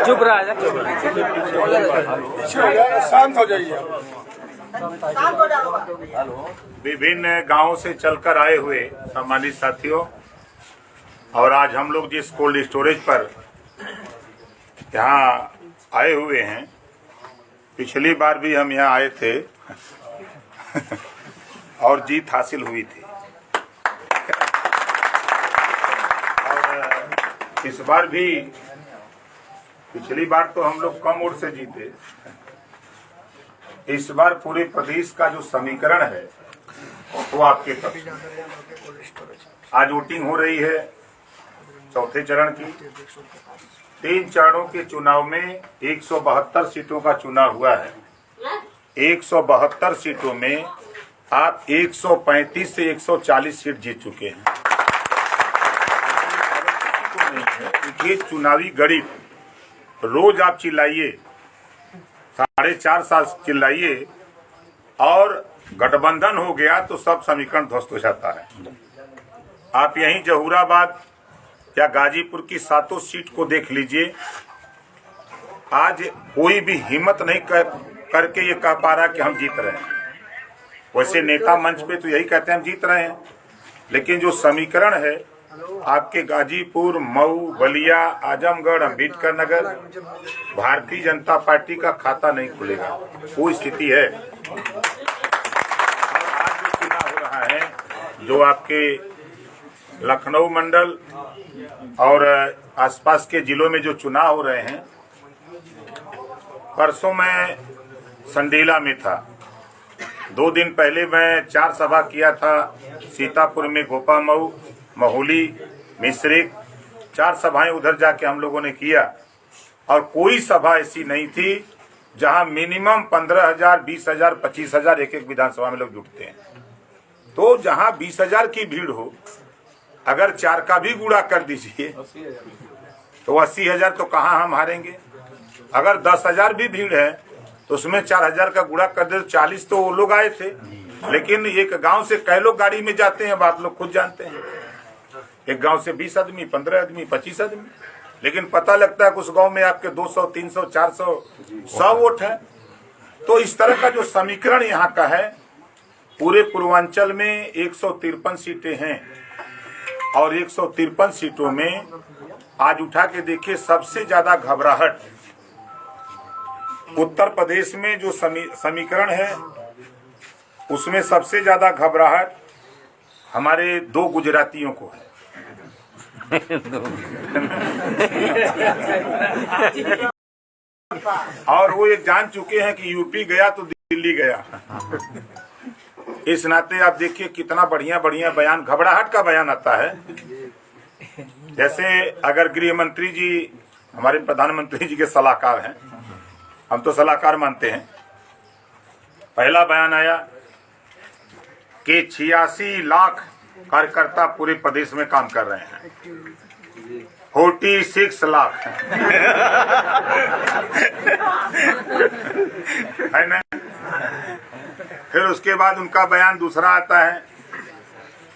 चुप रहा, शांत हो जाइए। विभिन्न गांवों से चलकर आए हुए सम्मानित साथियों, और आज हम लोग जिस कोल्ड स्टोरेज पर यहाँ आए हुए हैं, पिछली बार भी हम यहाँ आए थे और जीत हासिल हुई थी, और इस बार भी, पिछली बार तो हम लोग कम वोट से जीते, इस बार पूरे प्रदेश का जो समीकरण है वो आपके पक्ष में। आज वोटिंग हो रही है चौथे चरण की। 3 चरणों के चुनाव में 172 सीटों का चुनाव हुआ है। 172 सीटों में आप 135 से 140 सीट जीत चुके हैं। ये चुनावी गणित रोज आप चिल्लाइए, 4.5 साल चिल्लाइए, और गठबंधन हो गया तो सब समीकरण ध्वस्त हो जाता है। आप यहीं जहूराबाद या गाजीपुर की 7 सीट को देख लीजिए। आज कोई भी हिम्मत नहीं करके ये कह पा रहा कि हम जीत रहे हैं। वैसे नेता मंच पे तो यही कहते हैं हम जीत रहे हैं, लेकिन जो समीकरण है आपके गाजीपुर, मऊ, बलिया, आजमगढ़, अम्बेडकर नगर, भारतीय जनता पार्टी का खाता नहीं खुलेगा, वो स्थिति है। और आज जो चुनाव हो रहा है, जो आपके लखनऊ मंडल और आसपास के जिलों में जो चुनाव हो रहे हैं, परसों मैं संडीला में था, 2 दिन पहले मैं 4 सभा किया था सीतापुर में, गोपामऊ, महुली, मिश्रिक, 4 सभाएं उधर जाके हम लोगों ने किया, और कोई सभा ऐसी नहीं थी जहां मिनिमम 15,000, 20,000, 25,000 एक विधानसभा में लोग जुटते हैं। तो जहां 20,000 की भीड़ हो, अगर 4 का भी गुणा कर दीजिए तो 80,000 तो कहां हम हारेंगे। अगर 10,000 भी भीड़ है तो उसमें 4,000 का गुणा कर दे तो 40 तो वो लोग आए थे। लेकिन एक गांव से कई लोग गाड़ी में जाते हैं, आप लोग खुद जानते हैं। एक गांव से 20 आदमी, 15 आदमी, 25 आदमी, लेकिन पता लगता है कि उस गांव में आपके 200, 300, 400, 100 वोट है। तो इस तरह का जो समीकरण यहाँ का है, पूरे पूर्वांचल में 153 सीटें हैं, और 153 सीटों में आज उठा के देखिए, सबसे ज्यादा घबराहट उत्तर प्रदेश में जो समीकरण है उसमें सबसे ज्यादा घबराहट हमारे 2 गुजरातियों को है। और वो ये जान चुके हैं कि यूपी गया तो दिल्ली गया। इस नाते आप देखिए कितना बढ़िया बढ़िया बयान, घबराहट का बयान आता है। जैसे अगर गृह मंत्री जी हमारे प्रधानमंत्री जी के सलाहकार हैं, हम तो सलाहकार मानते हैं। पहला बयान आया कि 86 लाख कार्यकर्ता पूरे प्रदेश में काम कर रहे हैं, 46 लाख है ना। फिर उसके बाद उनका बयान दूसरा आता है,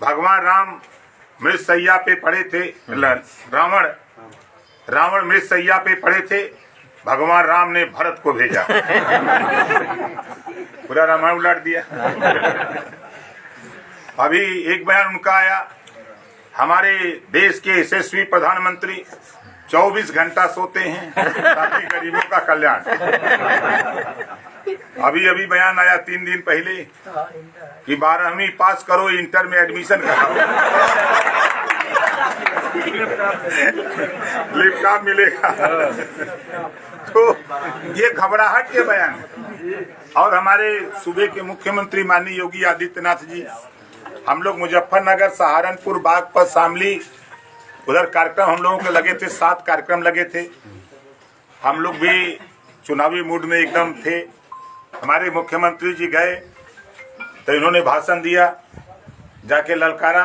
भगवान राम मृतशैया पे पड़े थे, रावण मृतशैया पे पड़े थे, भगवान राम ने भरत को भेजा। पूरा रामायण उलट दिया। अभी एक बयान उनका आया, हमारे देश के यशस्वी प्रधानमंत्री 24 घंटा सोते हैं ताकि गरीबों का कल्याण। अभी बयान आया 3 दिन पहले कि 12वीं पास करो, इंटर में एडमिशन कराओ, लैपटॉप मिलेगा। तो ये घबराहट के बयान है। और हमारे सूबे के मुख्यमंत्री माननीय योगी आदित्यनाथ जी, हम लोग मुजफ्फरनगर, सहारनपुर, बागपत, शामली, उधर कार्यक्रम हम लोगों के लगे थे, 7 कार्यक्रम लगे थे। हम लोग भी चुनावी मूड में एकदम थे। हमारे मुख्यमंत्री जी गए तो इन्होंने भाषण दिया, जाके ललकारा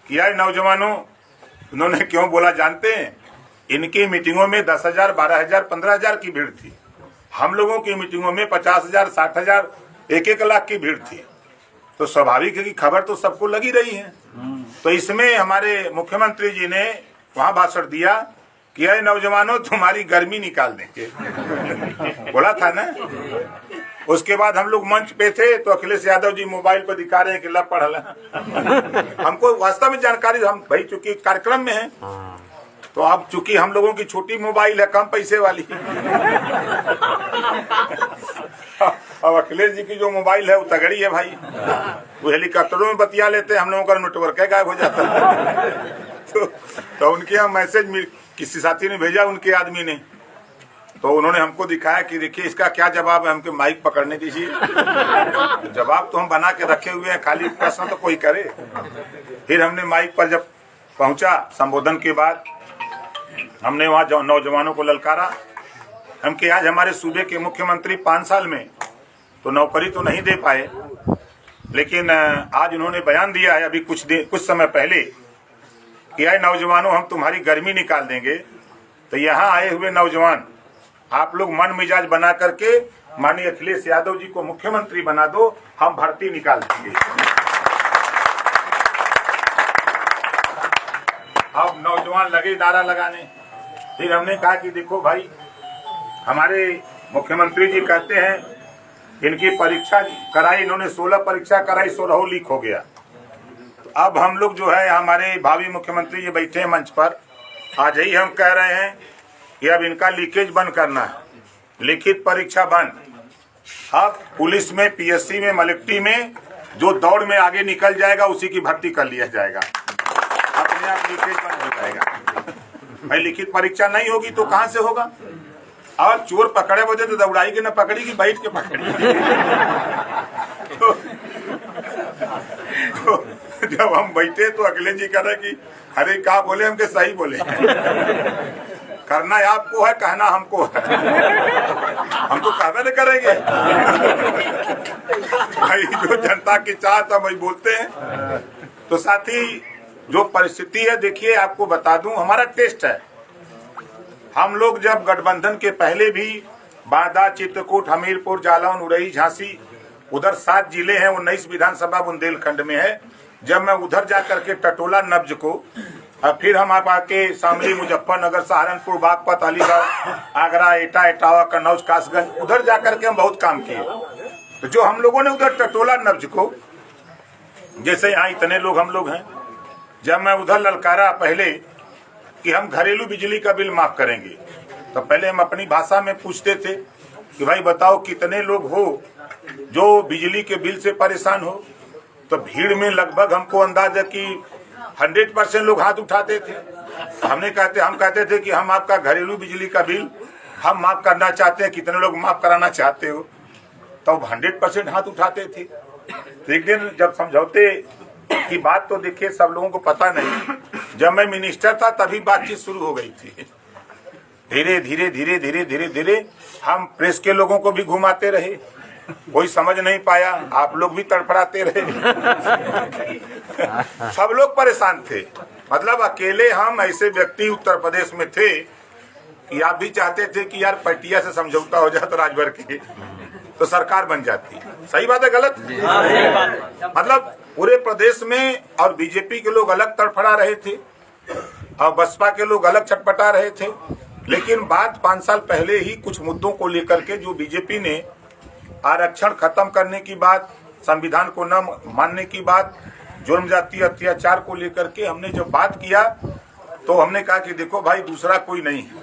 किया नौजवानों। उन्होंने क्यों बोला जानते हैं? इनकी मीटिंगों में 10,000, 12,000, 15,000 की भीड़ थी। हम लोगों की मीटिंगों में 50,000, 60,000, 1-1 लाख की भीड़ थी। तो स्वाभाविक है कि खबर तो सबको लगी रही है। तो इसमें हमारे मुख्यमंत्री जी ने वहां भाषण दिया कि अरे नौजवानों तुम्हारी गर्मी निकाल देंगे, बोला था ना। उसके बाद हम लोग मंच पे थे तो अखिलेश यादव जी मोबाइल पर दिखा रहे हैं कि ला पढ़ ला। हमको वास्तव में जानकारी, हम भाई चूंकि कार्यक्रम में हैं तो अब चूंकि हम लोगों की छोटी मोबाइल है, कम पैसे वाली, अब अखिलेश जी की जो मोबाइल है वो तगड़ी है भाई, वो हेलीकॉप्टरों में बतिया लेते हैं, हम लोगों का नेटवर्क गायब हो जाता है। तो उनके यहाँ मैसेज किसी साथी ने भेजा, उनके आदमी ने, तो उन्होंने हमको दिखाया कि देखिए इसका क्या जवाब है, हमके माइक पकड़ने दीजिए। जवाब तो हम बना के रखे हुए हैं, खाली प्रश्न तो कोई करे। फिर हमने माइक पर जब पहुंचा, संबोधन के बाद हमने वहाँ नौजवानों को ललकारा। हम कि आज हमारे सूबे के मुख्यमंत्री 5 साल में तो नौकरी तो नहीं दे पाए, लेकिन आज उन्होंने बयान दिया है अभी कुछ समय पहले कि आए नौजवानों हम तुम्हारी गर्मी निकाल देंगे। तो यहाँ आए हुए नौजवान आप लोग मन मिजाज बना करके माननीय अखिलेश यादव जी को मुख्यमंत्री बना दो, हम भर्ती निकाल देंगे। अब नौजवान लगे नारा लगाने। फिर हमने कहा कि देखो भाई, हमारे मुख्यमंत्री जी कहते हैं इनकी परीक्षा कराई, इन्होंने 16 परीक्षा कराई, 16 लीक हो गया। तो अब हम लोग जो है हमारे भावी मुख्यमंत्री जी बैठे हैं मंच पर, आज ही हम कह रहे हैं कि अब इनका लीकेज बंद करना है, लिखित परीक्षा बंद। अब पुलिस में, पीएससी में, मलिक्टी में जो दौड़ में आगे निकल जाएगा उसी की भर्ती कर लिया जाएगा, अपने आप लीकेज बंद हो जाएगा। भाई लिखित परीक्षा नहीं होगी तो कहां से होगा? और चोर पकड़े बोले तो दौड़ाई के न पकड़ी कि बैठ के पकड़ी। तो जब हम बैठे तो अखिलेश जी कह रहे कि अरे क्या बोले, हमके सही बोले, करना आपको है, कहना हमको है, हम तो कहना नहीं करेंगे। भाई जो जनता की चाहत हम वही बोलते हैं। तो साथी जो परिस्थिति है, देखिए आपको बता दूं, हमारा टेस्ट है। हम लोग जब गठबंधन के पहले भी बांदा, चित्रकूट, हमीरपुर, जालौन, उरई, झांसी, उधर 7 जिले हैं, 19 विधानसभा बुंदेलखंड में है। जब मैं उधर जाकर के टटोला, नब्ज को, फिर हम आप आके शामली, मुजफ्फरनगर, सहारनपुर, बागपत, अलीगढ़, आगरा, एटा, इटावा, कन्नौज, कासगंज, उधर जाकर के हम बहुत काम किए। तो जो हम लोगों ने उधर टटोला, नब्ज को, जैसे यहाँ इतने लोग हम लोग हैं, जब मैं उधर ललकारा पहले कि हम घरेलू बिजली का बिल माफ करेंगे, तो पहले हम अपनी भाषा में पूछते थे कि भाई बताओ कितने लोग हो जो बिजली के बिल से परेशान हो। तो भीड़ में लगभग हमको अंदाज है कि 100% लोग हाथ उठाते थे। हम कहते थे कि हम आपका घरेलू बिजली का बिल हम माफ करना चाहते हैं, कितने लोग माफ कराना चाहते हो? तो 100% हाथ उठाते थे। लेकिन जब समझौते की बात, तो देखिए सब लोगों को पता नहीं, जब मैं मिनिस्टर था तभी बातचीत शुरू हो गई थी। धीरे धीरे धीरे धीरे धीरे धीरे हम प्रेस के लोगों को भी घुमाते रहे, कोई समझ नहीं पाया, आप लोग भी तड़फड़ाते रहे। सब लोग परेशान थे। मतलब अकेले हम ऐसे व्यक्ति उत्तर प्रदेश में थे कि आप भी चाहते थे कि यार पटिया से समझौता हो जाए तो राजभर के, तो सरकार बन जाती। सही बात है, गलत? मतलब पूरे प्रदेश में और बीजेपी के लोग अलग तड़फड़ा रहे थे और बसपा के लोग अलग छटपटा रहे थे। लेकिन बात 5 साल पहले ही कुछ मुद्दों को लेकर के, जो बीजेपी ने आरक्षण खत्म करने की बात, संविधान को न मानने की बात, जुर्म जातीय अत्याचार को लेकर के हमने जब बात किया, तो हमने कहा कि देखो भाई दूसरा कोई नहीं है,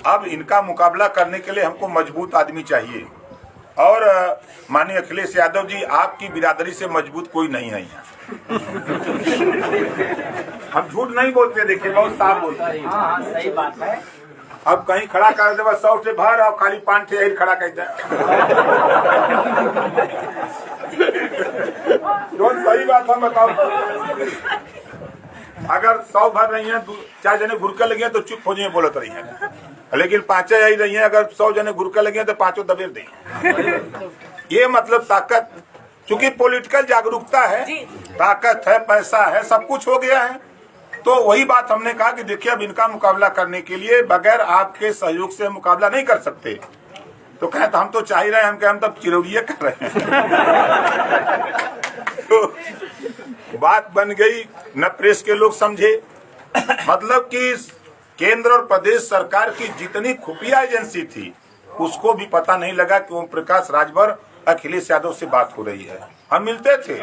अब इनका मुकाबला करने के लिए हमको मजबूत आदमी चाहिए। और माननीय अखिलेश यादव जी, आपकी बिरादरी से मजबूत कोई नहीं है यहाँ। हम झूठ नहीं बोलते, देखिए बहुत साफ बोलते हैं। हाँ, सही बात है। अब कहीं खड़ा कर दे 100 से भर और खाली 5 ठे यही खड़ा कर दे। सही बात हम बताओ, अगर 100 भर रही है, 4 जने घुरके लगे तो चुप हो जाए, बोलत रही है। लेकिन 5 आई रही है, अगर 100 जने घुरके लगे तो 5 दबेर दें। ये मतलब ताकत, चूंकि पॉलिटिकल जागरूकता है, ताकत है, पैसा है, सब कुछ हो गया है। तो वही बात हमने कहा कि देखिए अब इनका मुकाबला करने के लिए बगैर आपके सहयोग से मुकाबला नहीं कर सकते। तो कहे तो हम तो चाह ही रहे हैं, हम तब चिरौरिया कर रहे हैं। तो बात बन गई, न प्रेस के लोग समझे, मतलब कि केंद्र और प्रदेश सरकार की जितनी खुफिया एजेंसी थी उसको भी पता नहीं लगा कि ओम प्रकाश राजभर अखिलेश यादव से बात हो रही है। हम मिलते थे,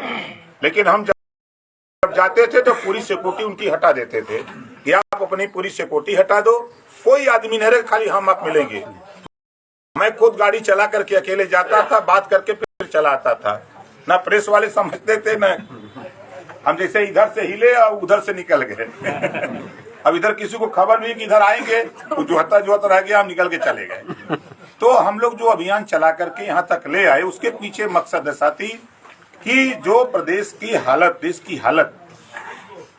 लेकिन हम जब जाते थे तो पूरी सिक्योरिटी उनकी हटा देते थे कि आप अपनी पूरी सिक्योरिटी हटा दो, कोई आदमी नहीं रहे, खाली हम आप मिलेंगे। मैं खुद गाड़ी चला करके अकेले जाता था, बात करके फिर चला आता था। ना प्रेस वाले समझते थे, न हम जैसे इधर से हिले और उधर से निकल गए। अब इधर किसी को खबर नहीं कि इधर आएंगे, तो जो हता रह गया, हम निकल के चले गए। तो हम लोग जो अभियान चला करके यहाँ तक ले आए, उसके पीछे मकसद ऐसा थी कि जो प्रदेश की हालत, देश की हालत,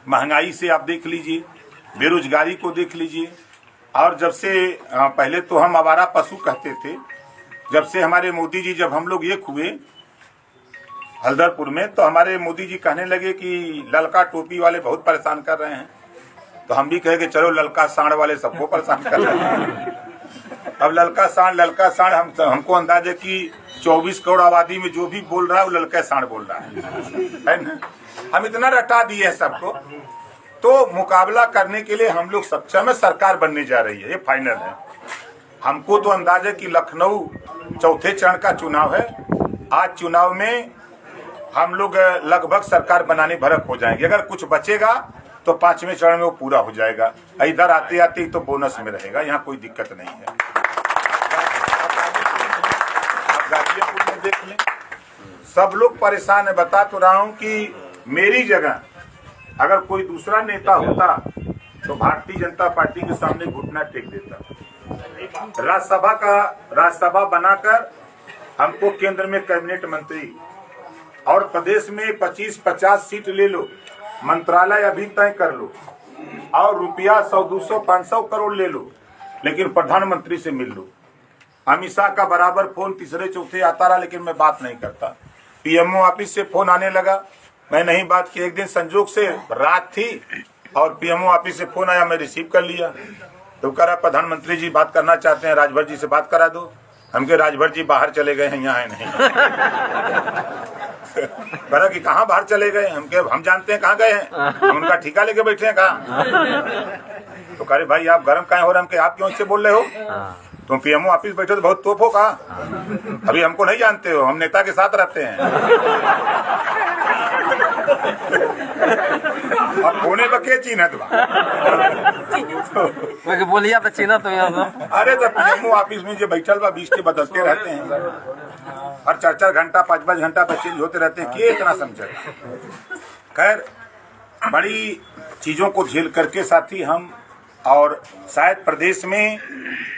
महंगाई से आप देख लीजिए, बेरोजगारी को देख लीजिए, और जब से पहले तो हम आवारा पशु कहते थे, जब से हमारे मोदी जी, जब हम लोग एक हुए हल्दरपुर में, तो हमारे मोदी जी कहने लगे कि ललका टोपी वाले बहुत परेशान कर रहे हैं। तो हम भी कहे कि चलो ललका सांड वाले सबको परेशान कर रहे हैं। अब ललका सांड हमको अंदाज है कि 24 करोड़ आबादी में जो भी बोल रहा है वो ललका सांड बोल रहा है ना। हम इतना रटा दिए हैं सबको, तो मुकाबला करने के लिए हम लोग सक्षम है। सरकार बनने जा रही है, ये फाइनल है। हमको तो अंदाज है कि लखनऊ चौथे चरण का चुनाव है। आज चुनाव में हम लोग लगभग सरकार बनाने भरक हो जाएंगे। अगर कुछ बचेगा तो 5वें चरण में वो पूरा हो जाएगा। इधर आते आते तो बोनस में रहेगा, यहाँ कोई दिक्कत नहीं है। आप गाजियापुर में देख लें, सब लोग परेशान है। बता तो रहा हूँ कि मेरी जगह अगर कोई दूसरा नेता होता तो भारतीय जनता पार्टी के सामने घुटना टेक देता। राज्यसभा बनाकर हमको केंद्र में कैबिनेट मंत्री और प्रदेश में 25-50 सीट ले लो, मंत्रालय अभी तय कर लो, और रुपया 100, 200, 500 करोड़ ले लो, लेकिन प्रधानमंत्री से मिल लो। अमित शाह का बराबर फोन तीसरे चौथे आता रहा, लेकिन मैं बात नहीं करता। पीएमओ ऑफिस से फोन आने लगा, मैं नहीं बात की। एक दिन संजोग से रात थी और पीएमओ ऑफिस से फोन आया, मैं रिसीव कर लिया। तो कह रहा प्रधानमंत्री जी बात करना चाहते हैं, राजभर जी से बात करा दो। हमके राजभर जी बाहर चले गए हैं, यहाँ है नहीं। कहा कि कहाँ बाहर चले गए? हम जानते हैं कहाँ गए हैं, हम उनका ठिका लेके बैठे हैं कहाँ। तो कह रहे भाई आप गर्म काहे हो रहे? हम आप क्यों इससे बोल रहे हो? तुम पीएमओ ऑफिस बैठे तो बहुत तोप हो कहा, अभी हमको नहीं जानते हो, हम नेता के साथ रहते हैं। अब होने बके चीनत बोलिया तो चीनत हो। अरे तो पीएमओ ऑफिस में जो बैठल बा 20 के बदलते रहते हैं, और 4-4 घंटा 5-5 घंटा चेंज होते रहते हैं। के इतना समझे? खैर, बड़ी चीजों को झेल करके साथी हम, और शायद प्रदेश में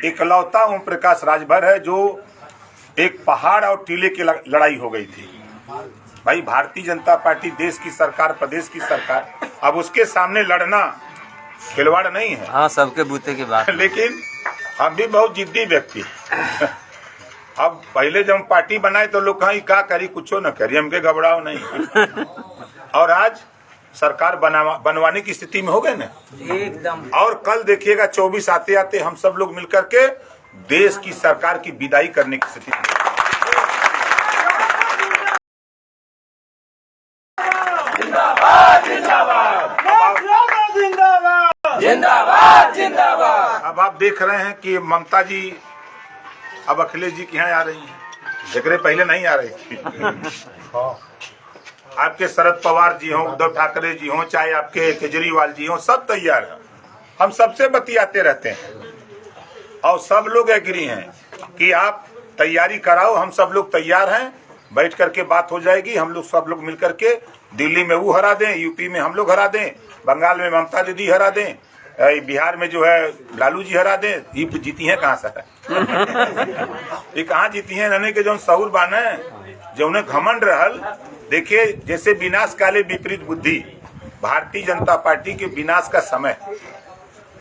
इकलौता ओम प्रकाश राजभर है जो एक पहाड़ और टीले की लड़ाई हो गई थी। भाई भारतीय जनता पार्टी देश की सरकार, प्रदेश की सरकार, अब उसके सामने लड़ना खिलवाड़ नहीं है। हाँ, सबके बूते की बात। लेकिन हम भी बहुत जिद्दी व्यक्ति। अब पहले जब पार्टी बनाए तो लोग कहा क्या करी, कुछ न करी, हमके घबराओ नहीं। और आज सरकार बनवाने की स्थिति में हो गए ना एकदम। और कल देखिएगा 24 आते आते हम सब लोग मिलकर के देश की सरकार की विदाई करने की स्थिति में। जिंदाबाद जिंदाबाद जिंदाबाद जिंदाबाद जिंदाबाद। अब आप देख रहे हैं कि ममता जी अब अखिलेश जी के यहाँ आ रही हैं, जिक्र पहले नहीं आ रही थी। आपके शरद पवार जी हों, उद्धव ठाकरे जी हों, चाहे आपके केजरीवाल जी हों, सब तैयार हैं। हम सबसे बतियाते रहते हैं और सब लोग एग्री हैं कि आप तैयारी कराओ, हम सब लोग तैयार हैं। बैठ करके बात हो जाएगी, हम लोग सब लोग मिल करके दिल्ली में वो हरा दें, यूपी में हम लोग हरा दें, बंगाल में ममता दीदी हरा दें, बिहार में जो है लालू जी हरा दें। ये जीती हैं कहाँ से? ये कहाँ जीती हैं? रहने के जो सहूर बाने जो उन्हें घमंड रहल। देखिए, जैसे विनाश काले विपरीत बुद्धि, भारतीय जनता पार्टी के विनाश का समय,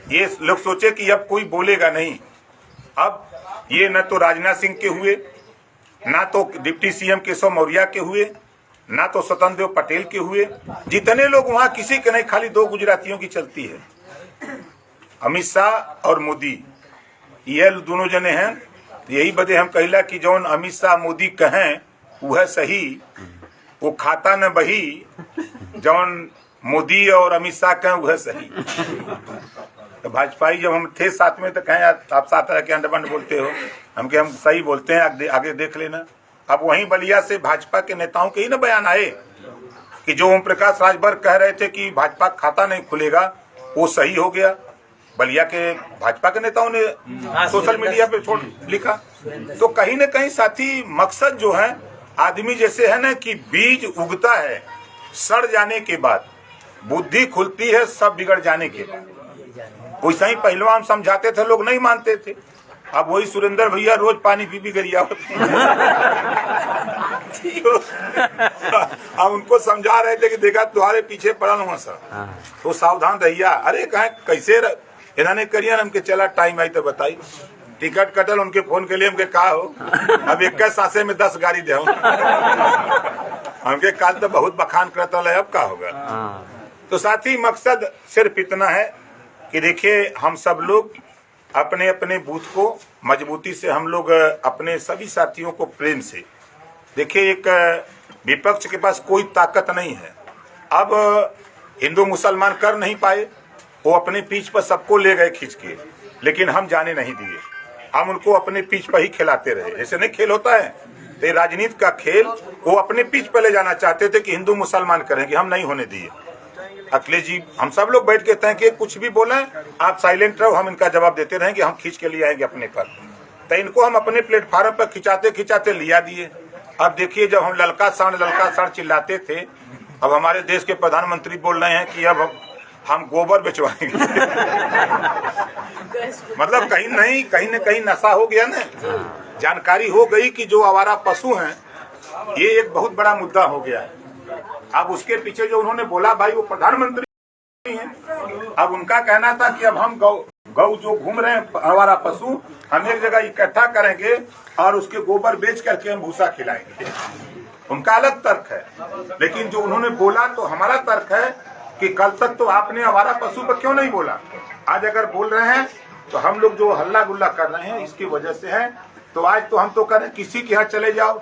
ये लोग सोचे कि अब कोई बोलेगा नहीं। अब ये न तो राजनाथ सिंह के हुए, ना तो डिप्टी सीएम केशव मौर्य के हुए, ना तो स्वतंत्र देव पटेल के हुए। जितने लोग वहां, किसी के नहीं, खाली 2 गुजरातियों की चलती है, अमित शाह और मोदी। ये दोनों जने हैं। यही बदे हम कहला कि जौन अमित शाह मोदी कहें वह सही, वो खाता न बही, जौन मोदी और अमित शाह कहें वह सही। तो तो भाजपाई जब हम थे साथ में तो कहें यार आप साथ रह के अंडबंड बोलते हो, हम सही बोलते हैं, आगे देख लेना। अब वहीं बलिया से भाजपा के नेताओं के ही ना बयान आए कि जो ओम प्रकाश राजभर कह रहे थे कि भाजपा खाता नहीं खुलेगा, वो सही हो गया। बलिया के भाजपा के नेताओं ने सोशल मीडिया पे छोड़ लिखा। तो कहीं न कहीं साथी मकसद जो है, आदमी जैसे है ना कि बीज उगता है सड़ जाने के बाद, बुद्धि खुलती है सब बिगड़ जाने के बाद। वैसा ही पहलवा हम समझाते थे, लोग नहीं मानते थे। अब वही सुरेंद्र भैया रोज पानी पी गरिया होते हैं। हम उनको समझा रहे थे कि देखा तुम्हारे पीछे पड़ा हुआ सर, तो सावधान रहिया। अरे कहे कैसे इन्होंने करिए, हमके चला टाइम आई तो बताई, टिकट कटल उनके फोन के लिए, हमके कहा हो अब 21 सांसे में 10 गाड़ी दे हमके काल तो बहुत बखान करता है, अब क्या होगा। तो साथी मकसद सिर्फ इतना है कि देखिए हम सब लोग अपने अपने बूथ को मजबूती से, हम लोग अपने सभी साथियों को प्रेम से, देखिए एक विपक्ष के पास कोई ताकत नहीं है। अब हिंदू मुसलमान कर नहीं पाए, वो अपने पीछ पर सबको ले गए खींच के, लेकिन हम जाने नहीं दिए। हम उनको अपने पीछ पर ही खिलाते रहे। ऐसे नहीं खेल होता है, तो ये राजनीति का खेल वो अपने पीछ पर ले जाना चाहते थे कि हिंदू मुसलमान करेंगे, हम नहीं होने दिए। अखिलेश जी हम सब लोग बैठ के तय कि कुछ भी बोले आप साइलेंट रहो, हम इनका जवाब देते रहेंगे, हम खींच के लिए आएंगे अपने पर। तो इनको हम अपने प्लेटफार्म पर खिंचाते खिंचाते लिया दिए। अब देखिए जब हम ललका साड़ चिल्लाते थे, अब हमारे देश के प्रधानमंत्री बोल रहे हैं कि अब हम गोबर बेचवाएंगे। मतलब कहीं न कहीं नशा हो गया ना, जानकारी हो गई कि जो आवारा पशु हैं ये एक बहुत बड़ा मुद्दा हो गया है। अब उसके पीछे जो उन्होंने बोला, भाई वो प्रधानमंत्री हैं, अब उनका कहना था कि अब हम गौ जो घूम रहे हैं आवारा पशु, हम एक जगह इकट्ठा करेंगे और उसके गोबर बेच करके हम भूसा खिलाएंगे। उनका अलग तर्क है, लेकिन जो उन्होंने बोला तो हमारा तर्क है कि कल तक तो आपने आवारा पशु पर क्यों नहीं बोला, आज अगर बोल रहे हैं तो हम लोग जो हल्ला गुल्ला कर रहे हैं इसकी वजह से है। तो आज तो हम तो कह रहे हैं किसी के यहाँ चले जाओ,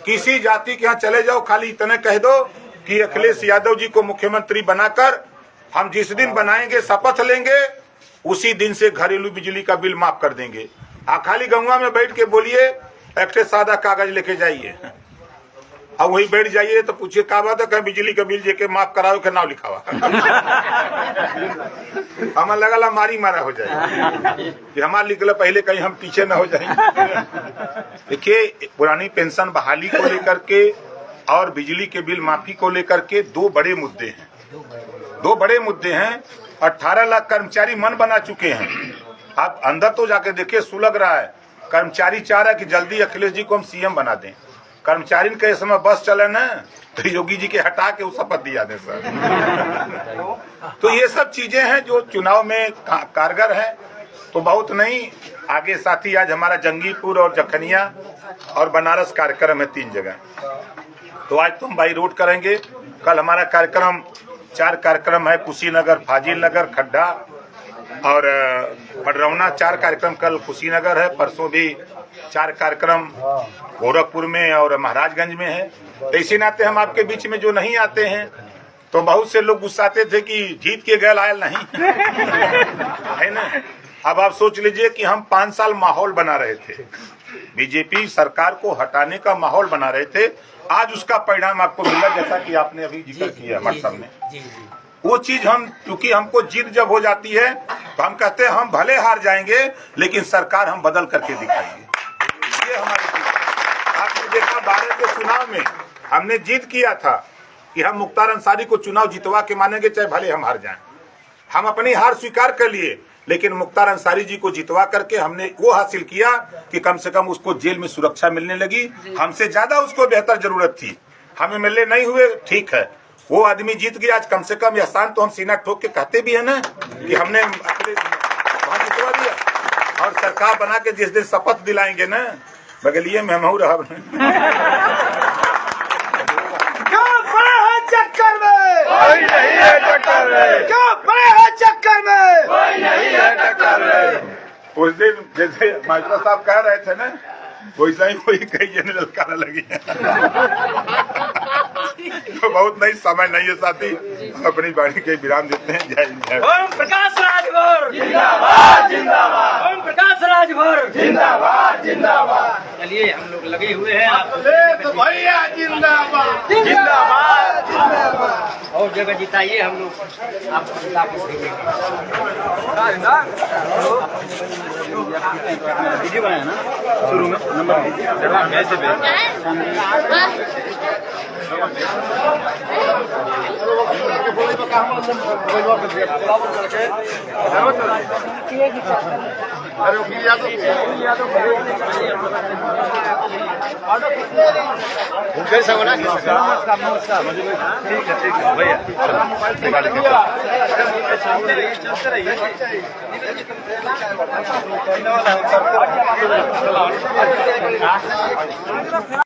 किसी जाति के यहाँ चले जाओ, खाली इतने कह दो कि अखिलेश यादव जी को मुख्यमंत्री बनाकर हम जिस दिन बनाएंगे, शपथ लेंगे, उसी दिन से घरेलू बिजली का बिल माफ कर देंगे। खाली गंगा में बैठ के बोलिए, एक सादा कागज लेके जाइए, अब वही बैठ जाइए तो पूछिए क्या बात है, कहीं बिजली का बिल जेके माफ कराओ के नाम लिखावा। हमें लगा मारी मारा हो जाए कि हमारे लिखला पहले कहीं हम पीछे न हो जाएंगे। देखिए पुरानी पेंशन बहाली को लेकर के और बिजली के बिल माफी को लेकर के दो बड़े मुद्दे हैं। 18 लाख कर्मचारी मन बना चुके हैं। आप अंदर तो जाके देखिए, सुलग रहा है। कर्मचारी चाह रहा है कि जल्दी अखिलेश जी को हम सीएम बना दें। कर्मचारी के समय बस चले ना तो योगी जी के हटा के उस शपथ दिया दे सर। तो ये सब चीजें हैं जो चुनाव में कारगर है। तो बहुत नहीं आगे साथी, आज हमारा जंगीपुर और जखनिया और बनारस कार्यक्रम है 3 जगह। तो आज तो हम बाई रोड करेंगे। कल हमारा कार्यक्रम 4 कार्यक्रम है, कुशीनगर, फाजिल नगर, खड्डा और पडरौना। 4 कार्यक्रम कल कुशीनगर है। परसों भी 4 कार्यक्रम गोरखपुर में और महाराजगंज में है। तो इसी नाते हम आपके बीच में जो नहीं आते हैं, तो बहुत से लोग गुस्साते थे कि जीत के गए आयल नहीं है ना। अब आप सोच लीजिए कि हम 5 साल माहौल बना रहे थे, बीजेपी सरकार को हटाने का माहौल बना रहे थे। आज उसका परिणाम आपको मिला, जैसा कि आपने अभी जिक्र किया हमारे सामने। वो चीज हम, क्योंकि हमको जीत जब हो जाती है तो हम कहते हैं हम भले हार जाएंगे लेकिन सरकार हम बदल करके दिखाएंगे। ये हमारी जीत। आपने देखा 12 के चुनाव में हमने जीत किया था कि हम मुख्तार अंसारी को चुनाव जितवा के मानेंगे, चाहे भले हम हार जाएं। हम अपनी हार स्वीकार कर लिए, लेकिन मुख्तार अंसारी जी को जितवा करके हमने वो हासिल किया कि कम से कम उसको जेल में सुरक्षा मिलने लगी। हमसे ज्यादा उसको बेहतर जरूरत थी, हमें मिलने नहीं हुए, ठीक है, वो आदमी जीत गया। आज कम से कम एहसान तो हम सीना ठोक के कहते भी है ना कि हमने वहां जितवा दिया। और सरकार बना के जिस दिन शपथ दिलाएंगे ना, बगलिए में हम रहा चक्कर में कोई नहीं है, टक्कर में क्यों बड़े हैं, चक्कर में कोई नहीं है, टक्कर में। उस दिन जैसे मास्टर साहब कह रहे थे ना, वैसा ही कोई कई जनरल कहने लगी। तो बहुत नहीं, समय नहीं है साथी, अपनी बाणी के विराम देते हैं। जय हिंद, जय भारत। ओम प्रकाश राजभर जिंदाबाद जिंदाबाद ओम प्रकाश राजभर जिंदाबाद जिंदाबाद। चलिए हम लोग लगे हुए हैं आप तो भैया जिंदाबाद जिंदाबाद जिंदाबाद। और जगह जिताइए, हम लोग आपको जिता के भेजेंगे। वीडियो बनाया ना शुरू में, नंबर कैसे ठीक है भैया।